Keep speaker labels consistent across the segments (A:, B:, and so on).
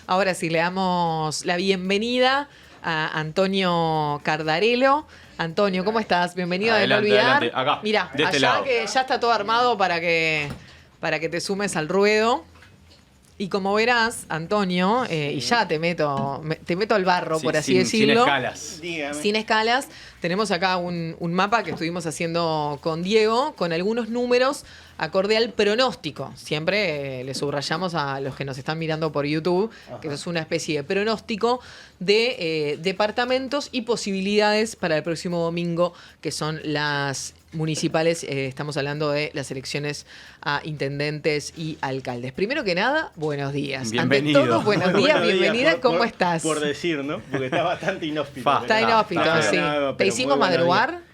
A: Ahora sí, le damos la bienvenida a Antonio Cardarello. Antonio, ¿cómo estás? Bienvenido a De No Olvidar.
B: Adelante, acá,
A: Mira,
B: de este
A: allá
B: lado.
A: que ya está todo armado para que te sumes al ruedo. Y como verás, Antonio, y ya te meto al barro, por así decirlo.
B: Sin escalas.
C: Dígame.
A: Sin escalas. Tenemos acá un mapa que estuvimos haciendo con Diego, con algunos números acorde al pronóstico. Siempre le subrayamos a los que nos están mirando por YouTube, que eso es una especie de pronóstico de departamentos y posibilidades para el próximo domingo, que son las municipales. Estamos hablando de las elecciones a intendentes y alcaldes. Primero que nada, buenos días.
B: Bienvenido.
A: Ante todo, buenos días, bienvenida. ¿Cómo estás?
C: Por decir, ¿no? Porque está bastante inhóspito.
A: Está inhóspito, sí. ¿Te hicimos madrugar?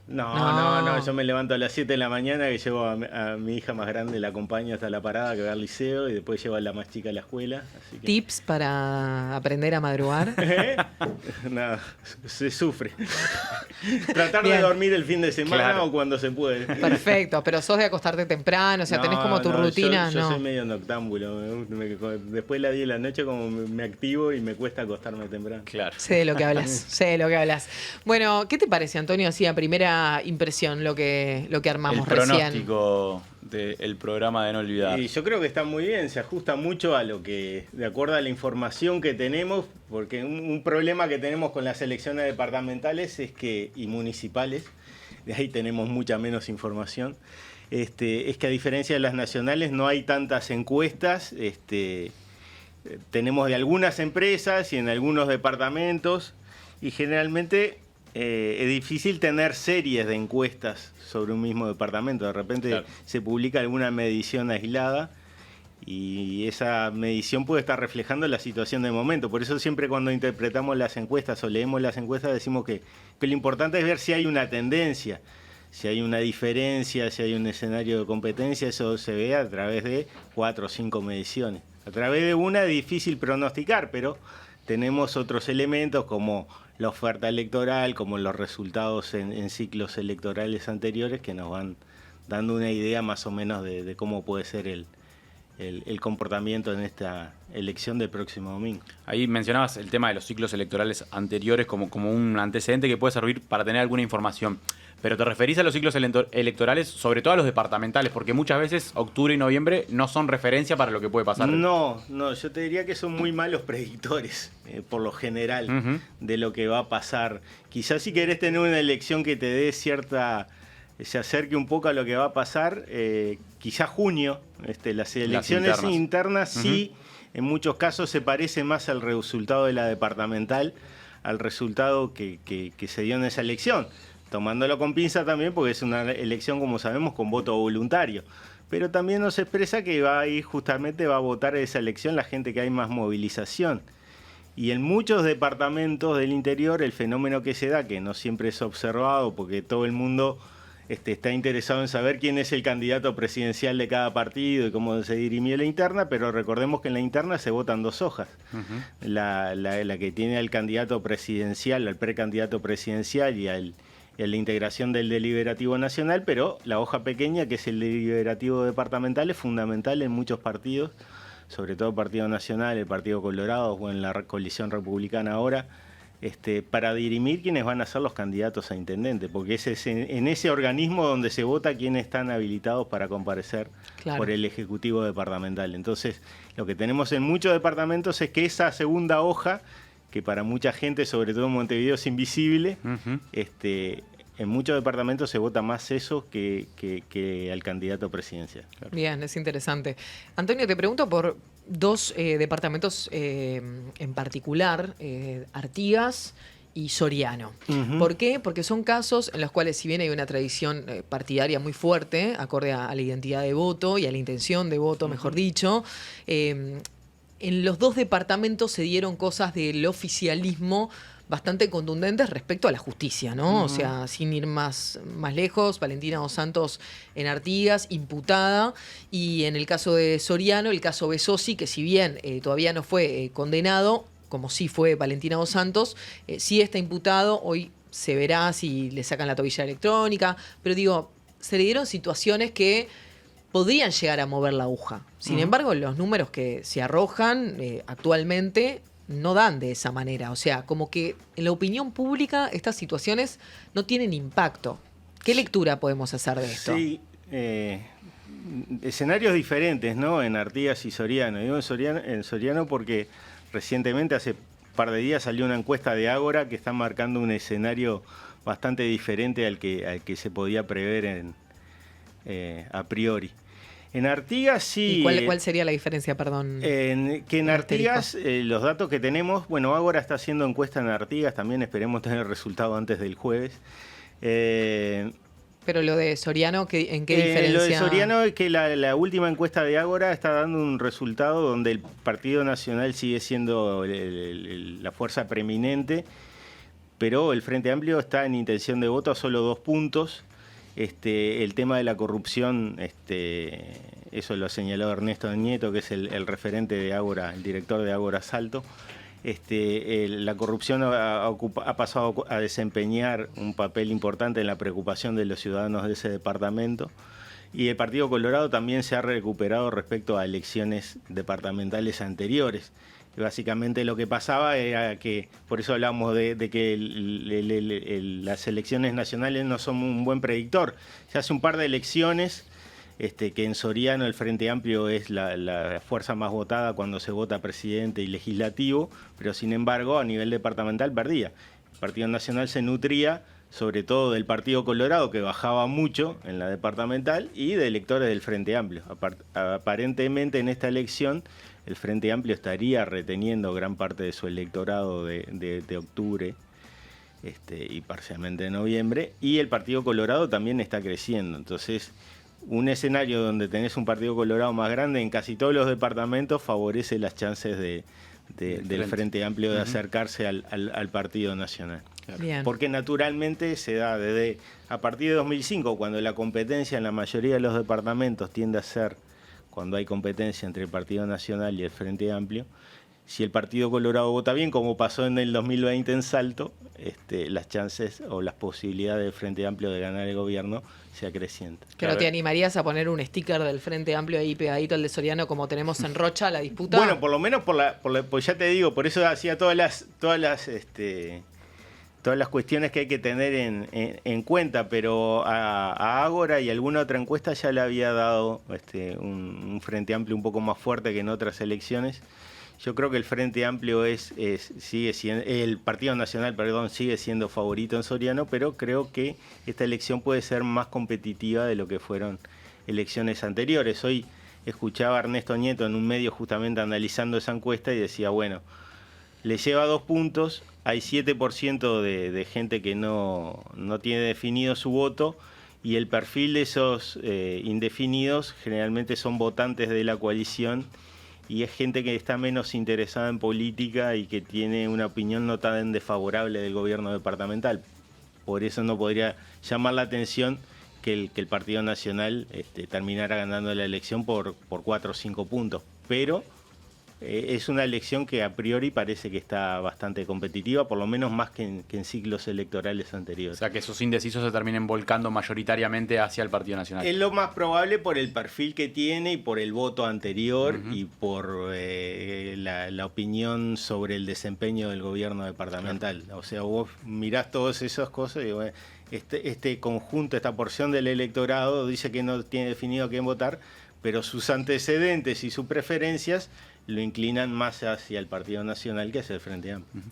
C: No, yo me levanto a las 7 de la mañana, que llevo a mi hija más grande, la acompaño hasta la parada, que va al liceo, y después llevo a la más chica a la escuela. Así que...
A: ¿Tips para aprender a madrugar?
C: Nada, se sufre. Tratar
A: Bien.
C: de dormir el fin de semana
B: Claro.
C: o cuando se puede.
A: Perfecto, pero sos de acostarte temprano, o sea, tenés como tu rutina,
C: yo
A: ¿no?
C: soy medio noctámbulo. Después de las 10 de la noche como me activo y me cuesta acostarme temprano.
B: Claro.
A: Sé de lo que hablas, sé de lo que hablas. Bueno, ¿qué te parece, Antonio, así a primera impresión lo que armamos
B: El
A: recién?
B: pronóstico del programa de No Olvidar.
C: Y yo creo que está muy bien, se ajusta mucho a lo que, de acuerdo a la información que tenemos, porque un problema que tenemos con las elecciones departamentales y municipales, de ahí tenemos mucha menos información, es que a diferencia de las nacionales no hay tantas encuestas, tenemos de algunas empresas y en algunos departamentos, y generalmente es difícil tener series de encuestas sobre un mismo departamento. De repente
B: Claro.
C: se publica alguna medición aislada y esa medición puede estar reflejando la situación del momento. Por eso siempre cuando interpretamos las encuestas o leemos las encuestas decimos que lo importante es ver si hay una tendencia, si hay una diferencia, si hay un escenario de competencia. Eso se ve a través de 4 o 5 mediciones. A través de una es difícil pronosticar, pero tenemos otros elementos como la oferta electoral, como los resultados en ciclos electorales anteriores, que nos van dando una idea más o menos de cómo puede ser el comportamiento en esta elección del próximo domingo.
B: Ahí mencionabas el tema de los ciclos electorales anteriores como un antecedente que puede servir para tener alguna información. Pero te referís a los ciclos electorales, sobre todo a los departamentales, porque muchas veces octubre y noviembre no son referencia para lo que puede pasar.
C: No, yo te diría que son muy malos predictores, por lo general,
B: Ujú.
C: de lo que va a pasar. Quizás si querés tener una elección que te dé se acerque un poco a lo que va a pasar, quizás junio, las elecciones internas sí, en muchos casos se parece más al resultado de la departamental, al resultado que se dio en esa elección. Tomándolo con pinza también, porque es una elección, como sabemos, con voto voluntario. Pero también nos expresa que va a votar esa elección la gente que hay más movilización. Y en muchos departamentos del interior el fenómeno que se da, que no siempre es observado, porque todo el mundo está interesado en saber quién es el candidato presidencial de cada partido y cómo se dirimió la interna, pero recordemos que en la interna se votan 2 hojas. La que tiene al candidato presidencial, al precandidato presidencial y a la integración del deliberativo nacional, pero la hoja pequeña, que es el deliberativo departamental, es fundamental en muchos partidos, sobre todo el Partido Nacional, el Partido Colorado o en la coalición republicana ahora, para dirimir quiénes van a ser los candidatos a intendente, porque es en ese organismo donde se vota quiénes están habilitados para comparecer por el Ejecutivo departamental. Entonces, lo que tenemos en muchos departamentos es que esa segunda hoja, que para mucha gente, sobre todo en Montevideo, es invisible, en muchos departamentos se vota más eso que al candidato presidencial.
A: Bien, es interesante. Antonio, te pregunto por 2 departamentos en particular, Artigas y Soriano. ¿Por qué? Porque son casos en los cuales, si bien hay una tradición partidaria muy fuerte, acorde a la identidad de voto y a la intención de voto, mejor dicho, en los 2 departamentos se dieron cosas del oficialismo bastante contundentes respecto a la justicia, ¿no? O sea, sin ir más lejos, Valentina Dos Santos en Artigas, imputada, y en el caso de Soriano, el caso Besosi, que si bien todavía no fue condenado, como sí fue Valentina Dos Santos, sí está imputado. Hoy se verá si le sacan la tobilla electrónica, pero digo, se le dieron situaciones que podrían llegar a mover la aguja. Sin embargo, los números que se arrojan actualmente no dan de esa manera. O sea, como que en la opinión pública estas situaciones no tienen impacto. ¿Qué lectura podemos hacer de esto?
C: Sí, escenarios diferentes, ¿no? En Artigas y Soriano. Digo en Soriano porque recientemente, hace un par de días, salió una encuesta de Ágora que está marcando un escenario bastante diferente al que se podía prever a priori. En Artigas sí...
A: ¿Y cuál sería la diferencia, perdón?
C: Que en Artigas, los datos que tenemos... Bueno, Ágora está haciendo encuesta en Artigas, también esperemos tener el resultado antes del jueves.
A: Pero lo de Soriano, ¿en qué diferencia?
C: Lo de Soriano es que la última encuesta de Ágora está dando un resultado donde el Partido Nacional sigue siendo la fuerza preeminente, pero el Frente Amplio está en intención de voto a solo 2 puntos. El tema de la corrupción, eso lo ha señalado Ernesto Nieto, que es el referente de Ágora, el director de Ágora Salto. La corrupción ha pasado a desempeñar un papel importante en la preocupación de los ciudadanos de ese departamento. Y el Partido Colorado también se ha recuperado respecto a elecciones departamentales anteriores. Y básicamente lo que pasaba era que, por eso hablamos de que las elecciones nacionales no son un buen predictor. Se hace un par de elecciones, que en Soriano el Frente Amplio es la fuerza más votada cuando se vota presidente y legislativo, pero sin embargo a nivel departamental perdía. El Partido Nacional se nutría sobre todo del Partido Colorado, que bajaba mucho en la departamental, y de electores del Frente Amplio. Aparentemente en esta elección el Frente Amplio estaría reteniendo gran parte de su electorado de octubre y parcialmente de noviembre, y el Partido Colorado también está creciendo. Entonces, un escenario donde tenés un Partido Colorado más grande en casi todos los departamentos favorece las chances del Frente Amplio de acercarse al Partido Nacional.
A: Bien.
C: Porque naturalmente se da desde a partir de 2005, cuando la competencia en la mayoría de los departamentos tiende a ser cuando hay competencia entre el Partido Nacional y el Frente Amplio. Si el Partido Colorado vota bien, como pasó en el 2020 en Salto, las chances o las posibilidades del Frente Amplio de ganar el gobierno se acrecientan.
A: ¿Pero te animarías a poner un sticker del Frente Amplio ahí pegadito al de Soriano como tenemos en Rocha, la disputa?
C: Bueno, por lo menos pues ya te digo, por eso hacía todas las cuestiones que hay que tener en cuenta, pero a Ágora y alguna otra encuesta ya le había dado un Frente Amplio un poco más fuerte que en otras elecciones. Yo creo que el Frente Amplio sigue siendo, el Partido Nacional, sigue siendo favorito en Soriano, pero creo que esta elección puede ser más competitiva de lo que fueron elecciones anteriores. Hoy escuchaba a Ernesto Nieto en un medio justamente analizando esa encuesta y decía, bueno, le lleva 2 puntos, hay 7% de gente que no tiene definido su voto, y el perfil de esos indefinidos generalmente son votantes de la coalición, y es gente que está menos interesada en política y que tiene una opinión no tan desfavorable del gobierno departamental. Por eso no podría llamar la atención que el Partido Nacional terminara ganando la elección por 4 o 5 puntos. Pero es una elección que a priori parece que está bastante competitiva, por lo menos más que en ciclos electorales anteriores.
B: O sea, que esos indecisos se terminen volcando mayoritariamente hacia el Partido Nacional.
C: Es lo más probable por el perfil que tiene y por el voto anterior y por la opinión sobre el desempeño del gobierno departamental. Claro. O sea, vos mirás todas esas cosas y bueno, este conjunto, esta porción del electorado dice que no tiene definido a quién votar, pero sus antecedentes y sus preferencias lo inclinan más hacia el Partido Nacional que hacia el Frente Amplio.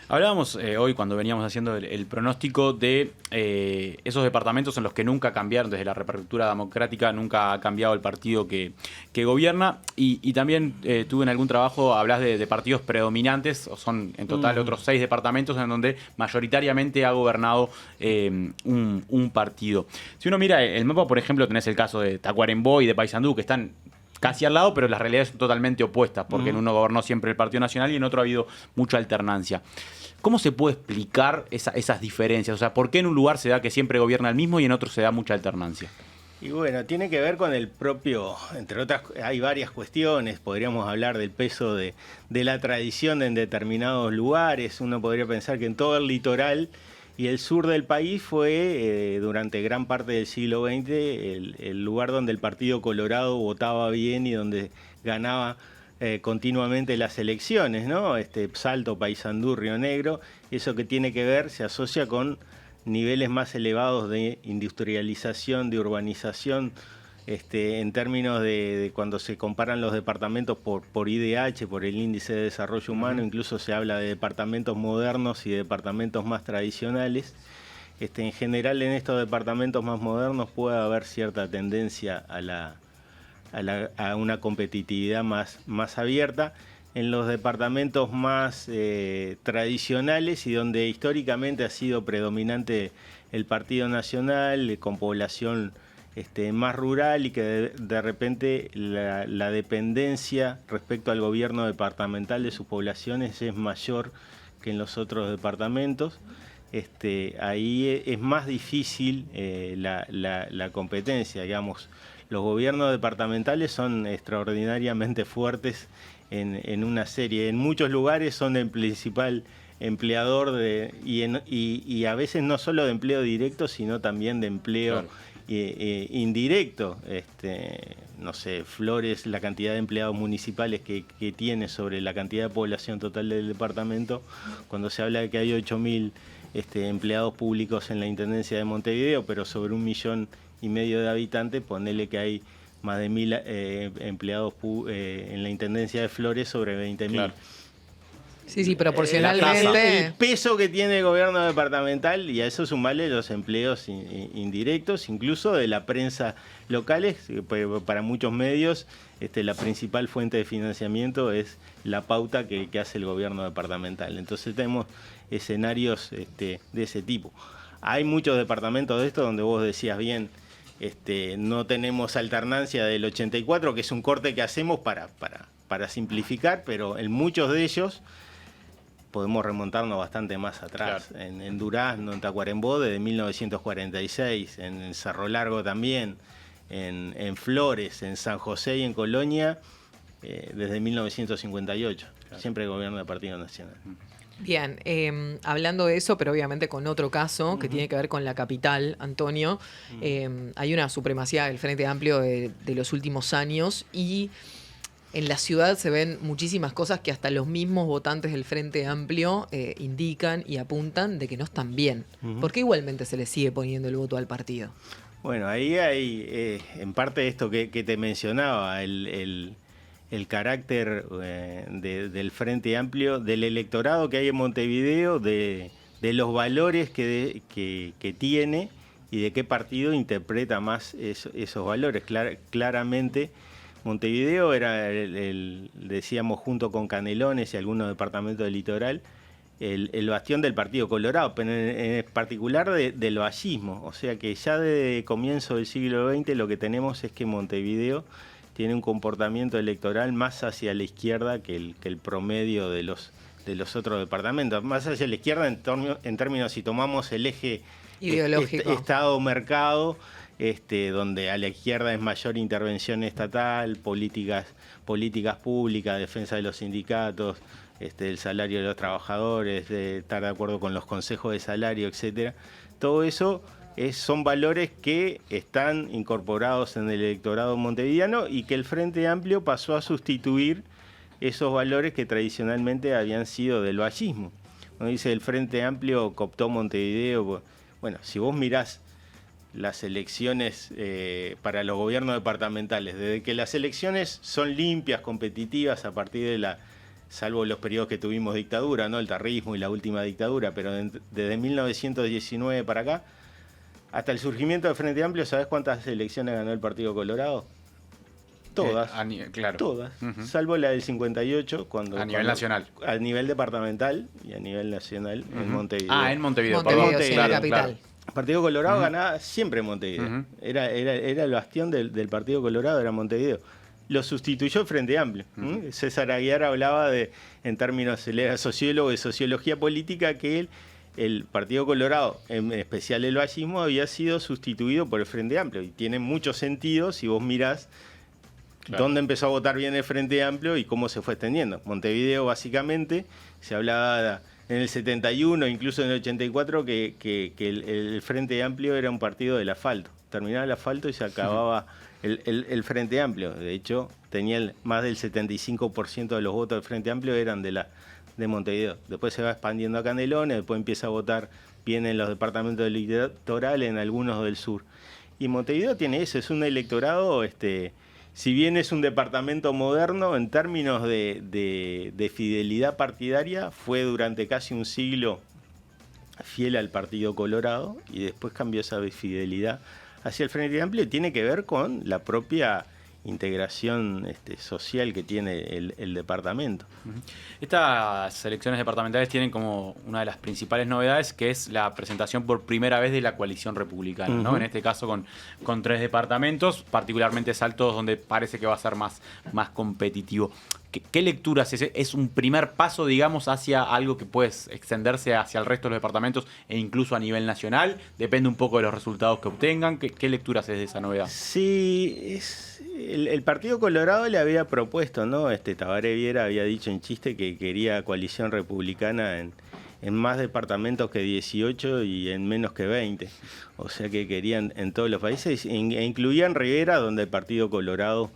B: Hablábamos hoy, cuando veníamos haciendo el pronóstico, de esos departamentos en los que nunca cambiaron, desde la reapertura democrática, nunca ha cambiado el partido que gobierna. Y también tú en algún trabajo hablas de partidos predominantes, o son en total otros 6 departamentos en donde mayoritariamente ha gobernado un partido. Si uno mira el mapa, por ejemplo, tenés el caso de Tacuarembó y de Paysandú, que están casi al lado, pero las realidades son totalmente opuestas, porque en uno gobernó siempre el Partido Nacional y en otro ha habido mucha alternancia. ¿Cómo se puede explicar esas diferencias? O sea, ¿por qué en un lugar se da que siempre gobierna el mismo y en otro se da mucha alternancia?
C: Y bueno, tiene que ver con el propio, entre otras, hay varias cuestiones. Podríamos hablar del peso de la tradición en determinados lugares. Uno podría pensar que en todo el litoral Y el sur del país fue, durante gran parte del siglo XX, el lugar donde el Partido Colorado votaba bien y donde ganaba continuamente las elecciones, ¿no? Salto, Paysandú, Río Negro, eso que tiene que ver, se asocia con niveles más elevados de industrialización, de urbanización, en términos de cuando se comparan los departamentos por IDH, por el Índice de Desarrollo Humano, incluso se habla de departamentos modernos y de departamentos más tradicionales. En general, en estos departamentos más modernos puede haber cierta tendencia a una competitividad más abierta. En los departamentos más tradicionales y donde históricamente ha sido predominante el Partido Nacional, con población más rural, y que de repente la dependencia respecto al gobierno departamental de sus poblaciones es mayor que en los otros departamentos. Ahí es más difícil la competencia, digamos. Los gobiernos departamentales son extraordinariamente fuertes en una serie. En muchos lugares son el principal empleador y a veces no solo de empleo directo, sino también de empleo indirecto. No sé, Flores, la cantidad de empleados municipales que tiene sobre la cantidad de población total del departamento, cuando se habla de que hay 8.000 empleados públicos en la Intendencia de Montevideo, pero sobre 1,5 millones de habitantes, ponele que hay más de 1.000 empleados en la Intendencia de Flores sobre 20.000.
A: Claro. Sí, proporcionalmente.
C: El peso que tiene el gobierno departamental, y a eso sumarle los empleos indirectos, incluso de la prensa locales, para muchos medios la principal fuente de financiamiento es la pauta que hace el gobierno departamental. Entonces tenemos escenarios de ese tipo. Hay muchos departamentos de estos donde vos decías bien, no tenemos alternancia del 84, que es un corte que hacemos para simplificar, pero en muchos de ellos podemos remontarnos bastante más atrás. Claro. En Durazno, en Tacuarembó, desde 1946, en Cerro Largo también, en Flores, en San José y en Colonia, desde 1958. Claro. Siempre el gobierno del Partido Nacional.
A: Bien, hablando de eso, pero obviamente con otro caso que tiene que ver con la capital, Antonio, hay una supremacía del Frente Amplio de los últimos años, y en la ciudad se ven muchísimas cosas que hasta los mismos votantes del Frente Amplio indican y apuntan de que no están bien. ¿Por qué igualmente se le sigue poniendo el voto al partido?
C: Bueno, ahí hay, en parte esto que te mencionaba, el carácter del Frente Amplio, del electorado que hay en Montevideo, de los valores que tiene y de qué partido interpreta más esos valores. Claramente, Montevideo era, decíamos, junto con Canelones y algunos departamentos del litoral, el bastión del Partido Colorado, pero en particular del vallismo. O sea que ya desde comienzo del siglo XX lo que tenemos es que Montevideo tiene un comportamiento electoral más hacia la izquierda que el promedio de los otros departamentos. Más hacia la izquierda en términos, si tomamos el eje
A: ideológico,
C: Estado-mercado, donde a la izquierda es mayor intervención estatal, políticas públicas, defensa de los sindicatos, del salario de los trabajadores, de estar de acuerdo con los consejos de salario, etcétera. Todo eso son valores que están incorporados en el electorado montevideano y que el Frente Amplio pasó a sustituir esos valores que tradicionalmente habían sido del vallismo. Cuando dice el Frente Amplio cooptó Montevideo, bueno, si vos mirás las elecciones para los gobiernos departamentales, desde que las elecciones son limpias, competitivas, a partir de salvo los periodos que tuvimos dictadura, ¿no? El tarrismo y la última dictadura, pero desde 1919 para acá, hasta el surgimiento del Frente Amplio, ¿sabés cuántas elecciones ganó el Partido Colorado? Todas.
B: Claro.
C: Todas. Salvo la del 58,
B: a nivel nacional.
C: A nivel departamental y a nivel nacional en Montevideo.
B: Ah, en Montevideo.
A: Montevideo, sí, la capital.
C: Claro. El Partido Colorado ganaba siempre en Montevideo. Era el bastión del Partido Colorado, era Montevideo. Lo sustituyó el Frente Amplio. César Aguiar hablaba en términos, él era sociólogo de sociología política, que el Partido Colorado, en especial el vallismo, había sido sustituido por el Frente Amplio. Y tiene mucho sentido si vos mirás dónde empezó a votar bien el Frente Amplio y cómo se fue extendiendo. Montevideo, básicamente, se hablaba en el 71, incluso en el 84, que el Frente Amplio era un partido del asfalto. Terminaba el asfalto y se acababa el Frente Amplio. De hecho, tenía más del 75% de los votos del Frente Amplio eran de Montevideo. Después se va expandiendo a Canelones, después empieza a votar bien en los departamentos del litoral, en algunos del sur. Y Montevideo tiene eso, es un electorado, si bien es un departamento moderno, en términos de fidelidad partidaria, fue durante casi un siglo fiel al Partido Colorado y después cambió esa fidelidad hacia el Frente Amplio y tiene que ver con la propia integración social que tiene el departamento.
B: Estas elecciones departamentales tienen como una de las principales novedades, que es la presentación por primera vez de la coalición republicana, ¿no? En este caso con 3 departamentos, particularmente Salto, donde parece que va a ser más competitivo. ¿Qué lecturas es? ¿Es un primer paso, digamos, hacia algo que puede extenderse hacia el resto de los departamentos e incluso a nivel nacional? Depende un poco de los resultados que obtengan. ¿Qué lecturas es de esa novedad?
C: Sí, el Partido Colorado le había propuesto, ¿no? Tabaré Viera había dicho en chiste que quería coalición republicana en más departamentos que 18 y en menos que 20. O sea que querían en todos los países, e incluían Rivera, donde el Partido Colorado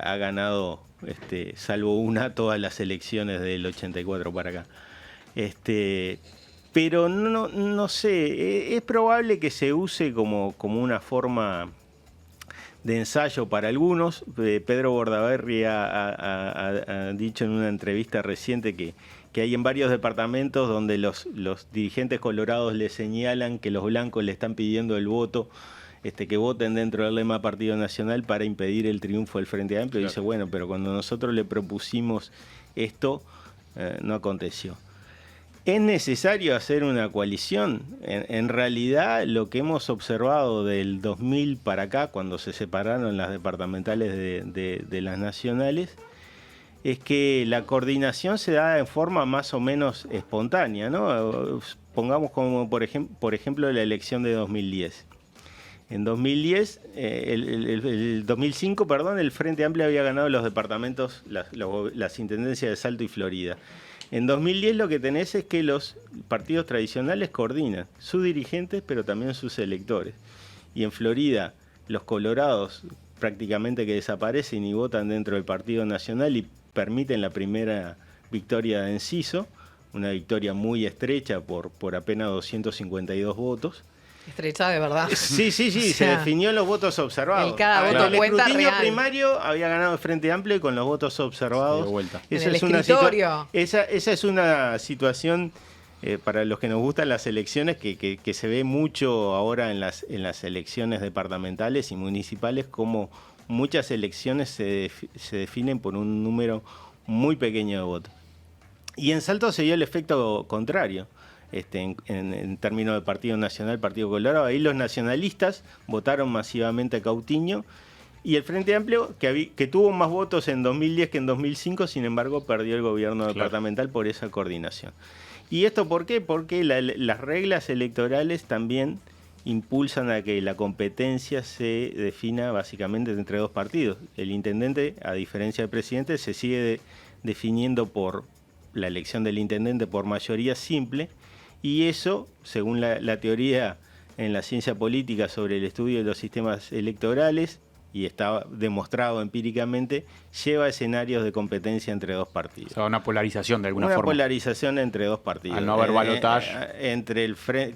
C: ha ganado, salvo una, todas las elecciones del 84 para acá. Pero no sé, es probable que se use como una forma de ensayo para algunos. Pedro Bordaberry ha dicho en una entrevista reciente que hay en varios departamentos donde los dirigentes colorados le señalan que los blancos le están pidiendo el voto, que voten dentro del lema Partido Nacional para impedir el triunfo del Frente Amplio. Claro. Dice, bueno, pero cuando nosotros le propusimos esto, no aconteció. ¿Es necesario hacer una coalición? En realidad, lo que hemos observado del 2000 para acá, cuando se separaron las departamentales de las nacionales, es que la coordinación se da en forma más o menos espontánea, ¿no? Pongamos como, por ejemplo, la elección de 2010. En 2010, el 2005, perdón, el Frente Amplio había ganado los departamentos, las intendencias de Salto y Florida. En 2010 lo que tenés es que los partidos tradicionales coordinan sus dirigentes, pero también sus electores. Y en Florida, los colorados prácticamente que desaparecen y votan dentro del Partido Nacional y permiten la primera victoria de Enciso, una victoria muy estrecha por apenas 252 votos.
A: Estrecha de verdad.
C: Sí, se definió en los votos observados.
A: Cada voto
C: el
A: cuenta
C: escrutinio
A: real.
C: Primario había ganado el Frente Amplio y con los votos observados.
B: De vuelta.
C: Esa es una situación, para los que nos gustan las elecciones, que se ve mucho ahora en las elecciones departamentales y municipales, como muchas elecciones se definen por un número muy pequeño de votos. Y en Salto se dio el efecto contrario. En términos de Partido Nacional, Partido Colorado, ahí los nacionalistas votaron masivamente a Coutinho y el Frente Amplio, que tuvo más votos en 2010 que en 2005, sin embargo perdió el gobierno departamental por esa coordinación. ¿Y esto por qué? Porque las reglas electorales también impulsan a que la competencia se defina básicamente entre 2 partidos. El intendente, a diferencia del presidente, se sigue definiendo por la elección del intendente por mayoría simple. Y eso, según la teoría en la ciencia política sobre el estudio de los sistemas electorales, y está demostrado empíricamente, lleva a escenarios de competencia entre 2 partidos.
B: O sea, una polarización de alguna forma.
C: Una polarización entre 2 partidos.
B: Al no haber balotaje.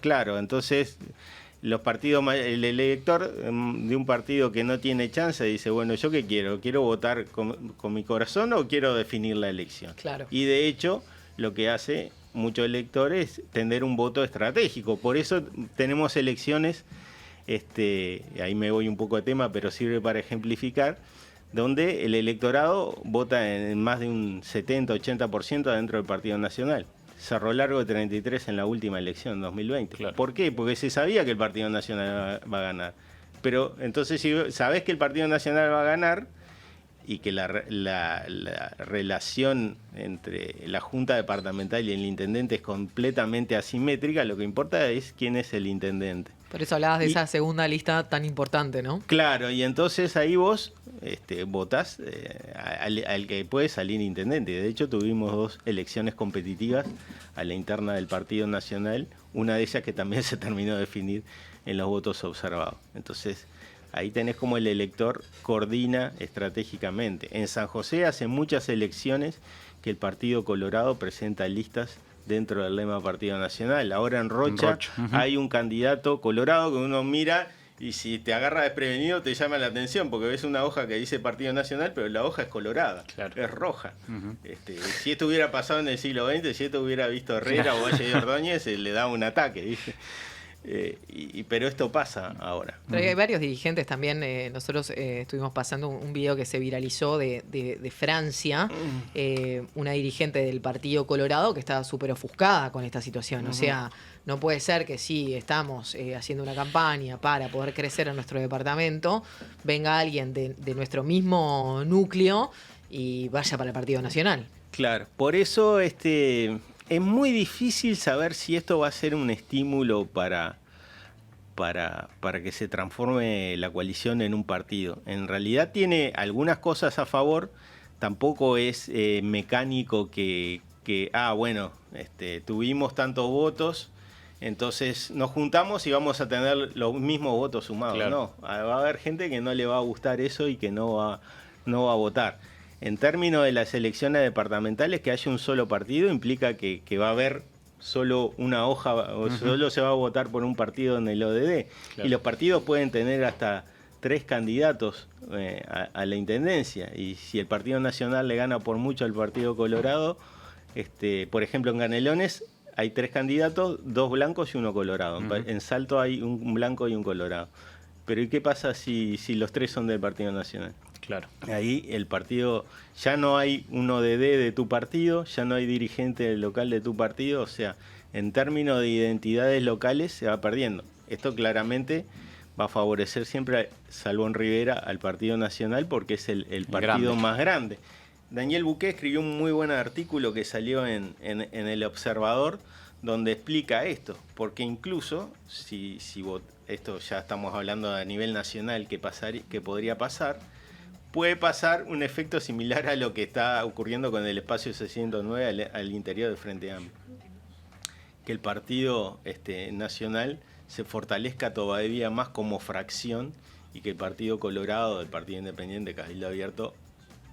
C: Claro, entonces los partidos, el elector de un partido que no tiene chance dice, bueno, ¿yo qué quiero? ¿Quiero votar con mi corazón o quiero definir la elección?
A: Claro.
C: Y de hecho, lo que hace muchos electores tener un voto estratégico. Por eso tenemos elecciones, ahí me voy un poco de tema, pero sirve para ejemplificar, donde el electorado vota en más de un 70-80% dentro del Partido Nacional. Cerro Largo de 33 en la última elección, 2020.
B: Claro.
C: ¿Por qué? Porque se sabía que el Partido Nacional va a ganar. Pero entonces, si sabés que el Partido Nacional va a ganar, y que la relación entre la Junta Departamental y el intendente es completamente asimétrica, lo que importa es quién es el intendente.
A: Por eso hablabas de esa segunda lista tan importante, ¿no?
C: Claro, y entonces ahí vos votás al que puede salir intendente. De hecho, tuvimos 2 elecciones competitivas a la interna del Partido Nacional, una de ellas que también se terminó de definir en los votos observados. Entonces, ahí tenés como el elector coordina estratégicamente. En San José hace muchas elecciones que el Partido Colorado presenta listas dentro del lema Partido Nacional. Ahora en Rocha hay un candidato colorado que uno mira y si te agarra desprevenido te llama la atención porque ves una hoja que dice Partido Nacional, pero la hoja es colorada, es roja. Si esto hubiera pasado en el siglo XX, si esto hubiera visto Herrera o Valle de Ordóñez, le daba un ataque, ¿viste? Pero esto pasa ahora.
A: Pero hay varios dirigentes también. Nosotros estuvimos pasando un video que se viralizó de Francia, una dirigente del Partido Colorado que estaba súper ofuscada con esta situación. O sea, no puede ser que si estamos haciendo una campaña para poder crecer en nuestro departamento, venga alguien de nuestro mismo núcleo y vaya para el Partido Nacional.
C: Claro, por eso es muy difícil saber si esto va a ser un estímulo para que se transforme la coalición en un partido. En realidad tiene algunas cosas a favor, tampoco es mecánico que tuvimos tantos votos, entonces nos juntamos y vamos a tener los mismos votos sumados. Claro. No, va a haber gente que no le va a gustar eso y que no va a votar. En términos de las elecciones departamentales, que haya un solo partido implica que va a haber solo una hoja, o solo se va a votar por un partido en el ODD. Claro. Y los partidos pueden tener hasta 3 candidatos a la intendencia. Y si el Partido Nacional le gana por mucho al Partido Colorado, por ejemplo en Canelones hay 3 candidatos, 2 blancos y 1 colorado. En Salto hay un blanco y un colorado. Pero ¿y qué pasa si los 3 son del Partido Nacional?
B: Claro.
C: Ahí el partido, ya no hay un ODD de tu partido, ya no hay dirigente local de tu partido, o sea, en términos de identidades locales se va perdiendo. Esto claramente va a favorecer siempre, salvo en Rivera, al Partido Nacional porque es el partido más grande. Daniel Buqué escribió un muy buen artículo que salió en El Observador, donde explica esto, porque incluso, si esto ya estamos hablando a nivel nacional que podría pasar, puede pasar un efecto similar a lo que está ocurriendo con el espacio 609 al interior del Frente Amplio. Que el Partido Nacional se fortalezca todavía más como fracción y que el Partido Colorado, el Partido Independiente, Cabildo Abierto,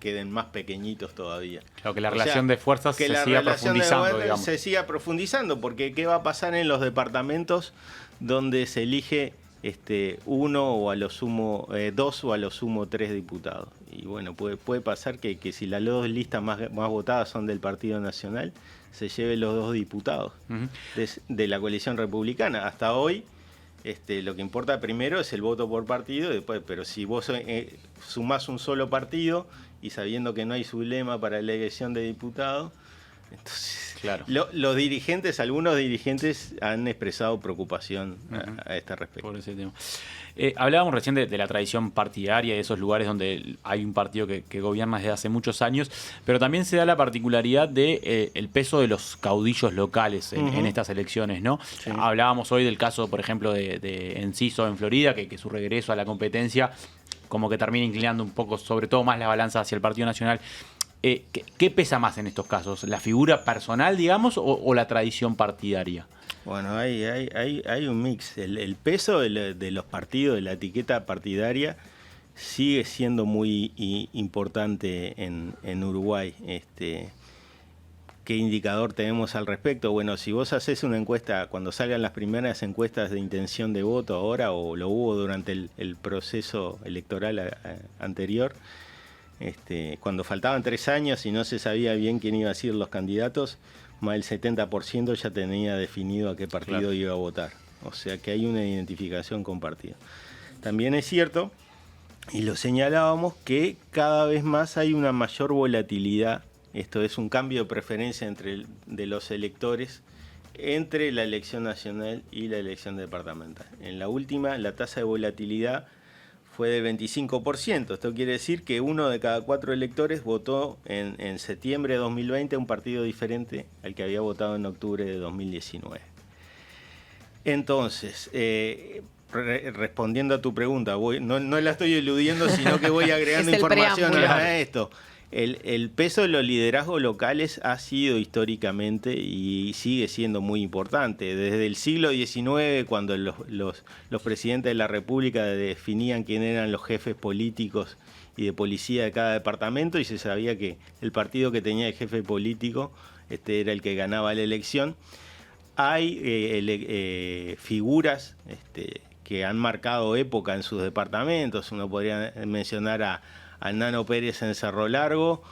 C: queden más pequeñitos todavía.
B: Claro, que la relación de fuerzas se siga profundizando, digamos.
C: Se siga profundizando, porque ¿qué va a pasar en los departamentos donde se elige uno o a lo sumo 2 o a lo sumo 3 diputados? Y bueno, puede pasar que si las 2 listas más votadas son del Partido Nacional, se lleven los 2 diputados de la coalición republicana. Hasta hoy lo que importa primero es el voto por partido, después, pero si vos sumás un solo partido y sabiendo que no hay sublema para la elección de diputados, entonces
B: claro.
C: Algunos dirigentes han expresado preocupación a este respecto.
B: Por ese tema. Hablábamos recién de la tradición partidaria, de esos lugares donde hay un partido que gobierna desde hace muchos años, pero también se da la particularidad de el peso de los caudillos locales en estas elecciones, ¿no? Sí. Hablábamos hoy del caso, por ejemplo, de Enciso en Florida, que su regreso a la competencia como que termina inclinando un poco, sobre todo más la balanza hacia el Partido Nacional. ¿Qué pesa más en estos casos? ¿La figura personal, digamos, o la tradición partidaria?
C: Bueno, hay un mix. El peso de los partidos, de la etiqueta partidaria, sigue siendo muy importante en Uruguay. ¿Qué indicador tenemos al respecto? Bueno, si vos haces una encuesta, cuando salgan las primeras encuestas de intención de voto ahora, o lo hubo durante el proceso electoral anterior, cuando faltaban 3 años y no se sabía bien quién iba a ser los candidatos, más del 70% ya tenía definido a qué partido iba a votar. O sea que hay una identificación con partido. También es cierto, y lo señalábamos, que cada vez más hay una mayor volatilidad. Esto es un cambio de preferencia de los electores entre la elección nacional y la elección departamental. En la última, la tasa de volatilidad fue de 25%. Esto quiere decir que 1 de cada 4 electores votó en septiembre de 2020 un partido diferente al que había votado en octubre de 2019. Entonces, respondiendo a tu pregunta, no la estoy eludiendo, sino que voy agregando información a esto. El peso de los liderazgos locales ha sido históricamente y sigue siendo muy importante. Desde el siglo XIX, cuando los presidentes de la República definían quién eran los jefes políticos y de policía de cada departamento, y se sabía que el partido que tenía el jefe político era el que ganaba la elección. Hay figuras que han marcado época en sus departamentos. Uno podría mencionar a Nano Pérez en Cerro Largo,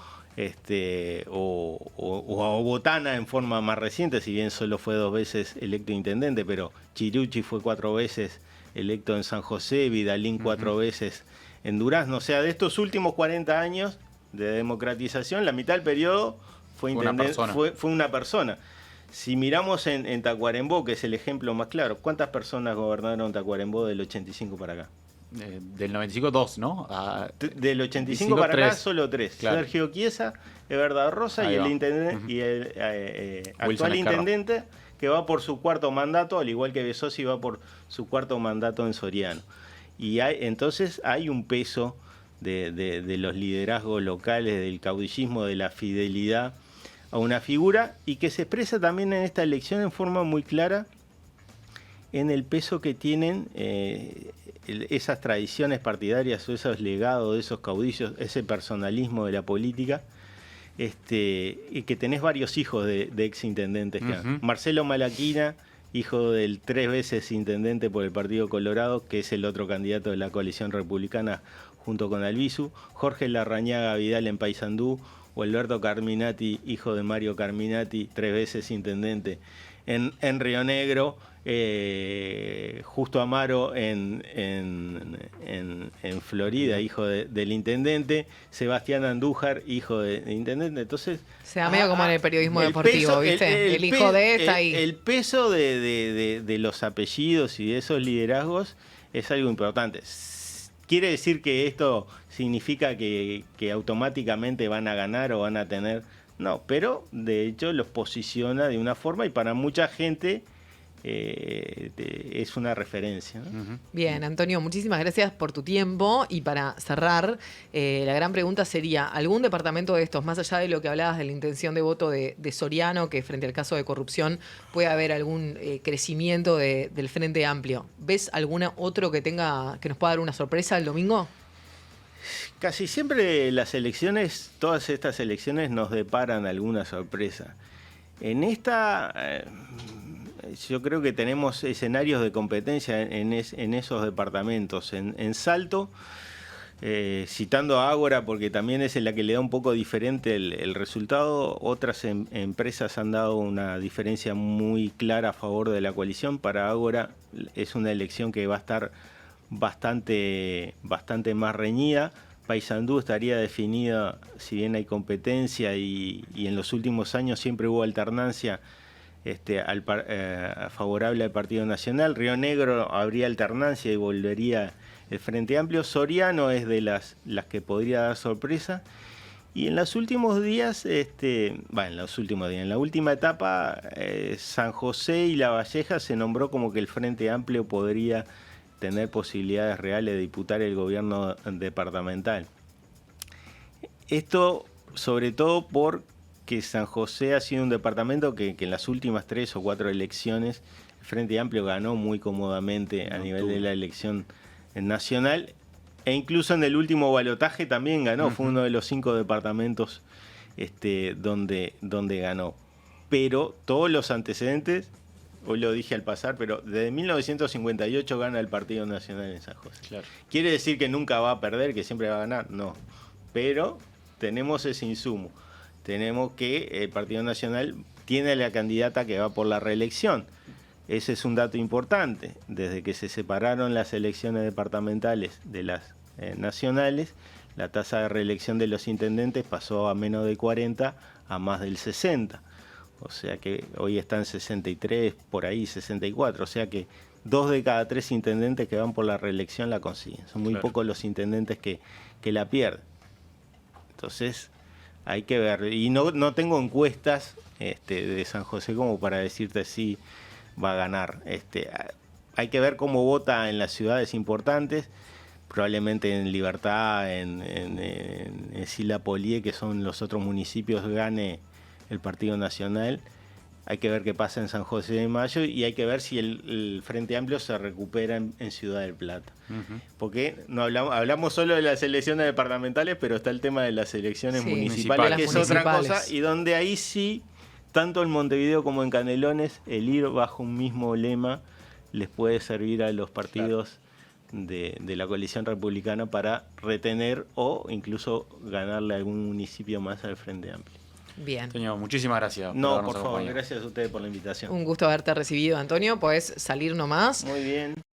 C: o a Botana en forma más reciente, si bien solo fue 2 veces electo intendente, pero Chirucci fue 4 veces electo en San José, Vidalín 4 veces en Durazno. O sea, de estos últimos 40 años de democratización, la mitad del periodo fue una persona. Si miramos en Tacuarembó, que es el ejemplo más claro, ¿cuántas personas gobernaron Tacuarembó del 85 para acá?
B: Del 95, 2, ¿no?
C: Del 85 para 3. Acá, solo 3. Claro. Sergio Chiesa, Everda Rosa y el intendente, y el actual intendente, que va por su 4º mandato, al igual que Besosi va por su 4º mandato en Soriano. Y entonces hay un peso de los liderazgos locales, del caudillismo, de la fidelidad a una figura, y que se expresa también en esta elección en forma muy clara en el peso que tienen esas tradiciones partidarias o esos legados de esos caudillos, ese personalismo de la política, y que tenés varios hijos de exintendentes. Marcelo Malaquina, hijo del 3 veces intendente por el Partido Colorado, que es el otro candidato de la coalición republicana junto con Albizu, Jorge Larrañaga Vidal en Paysandú, o Alberto Carminati, hijo de Mario Carminati, 3 veces intendente en Río Negro, Justo Amaro en Florida, hijo del intendente, Sebastián Andújar, hijo de intendente. Entonces,
A: se da medio como en el periodismo deportivo, peso, ¿viste? El hijo de esta y...
C: El peso de los apellidos y de esos liderazgos es algo importante. ¿Quiere decir que esto significa que automáticamente van a ganar o van a tener? No, pero de hecho los posiciona de una forma, y para mucha gente es una referencia, ¿no?
A: Bien, Antonio, muchísimas gracias por tu tiempo. Y para cerrar, la gran pregunta sería, ¿algún departamento de estos, más allá de lo que hablabas de la intención de voto de Soriano, que frente al caso de corrupción puede haber algún crecimiento del Frente Amplio, ¿ves alguna otro que nos pueda dar una sorpresa el domingo?
C: Casi siempre las elecciones, todas estas elecciones nos deparan alguna sorpresa. En esta, yo creo que tenemos escenarios de competencia en esos departamentos. En Salto, citando a Ágora, porque también es la que le da un poco diferente el resultado, otras empresas han dado una diferencia muy clara a favor de la coalición. Para Ágora es una elección que va a estar bastante más reñida. Paysandú estaría definida, si bien hay competencia y en los últimos años siempre hubo alternancia favorable al Partido Nacional. Río Negro habría alternancia y volvería el Frente Amplio. Soriano es de las que podría dar sorpresa. Y en los últimos días, en la última etapa, San José y La Valleja se nombró como que el Frente Amplio podría tener posibilidades reales de disputar el gobierno departamental. Esto sobre todo porque San José ha sido un departamento que en las últimas 3 o 4 elecciones el Frente Amplio ganó muy cómodamente a nivel de la elección nacional, e incluso en el último balotaje también ganó. Fue uno de los 5 departamentos donde ganó. Pero todos los antecedentes, hoy lo dije al pasar, pero desde 1958 gana el Partido Nacional en San José. Claro. ¿Quiere decir que nunca va a perder, que siempre va a ganar? No. Pero tenemos ese insumo. Tenemos que el Partido Nacional tiene a la candidata que va por la reelección. Ese es un dato importante. Desde que se separaron las elecciones departamentales de las nacionales, la tasa de reelección de los intendentes pasó a menos de 40 a más del 60. O sea que hoy están 63, por ahí 64. O sea que 2 de cada 3 intendentes que van por la reelección la consiguen. Son muy pocos los intendentes que la pierden. Entonces hay que ver. Y no tengo encuestas de San José como para decirte si va a ganar. Hay que ver cómo vota en las ciudades importantes, probablemente en Libertad, en Sila-Polié, que son los otros municipios, gane el Partido Nacional. Hay que ver qué pasa en San José de Mayo y hay que ver si el Frente Amplio se recupera en Ciudad del Plata. Porque no hablamos solo de las elecciones departamentales, pero está el tema de las elecciones municipales, que es otra cosa, y donde ahí sí, tanto en Montevideo como en Canelones, el ir bajo un mismo lema les puede servir a los partidos de la coalición republicana para retener o incluso ganarle algún municipio más al Frente Amplio.
A: Bien.
B: Señor, muchísimas gracias.
C: No, por favor, gracias a ustedes por la invitación.
A: Un gusto haberte recibido, Antonio. Podés salir nomás.
C: Muy bien.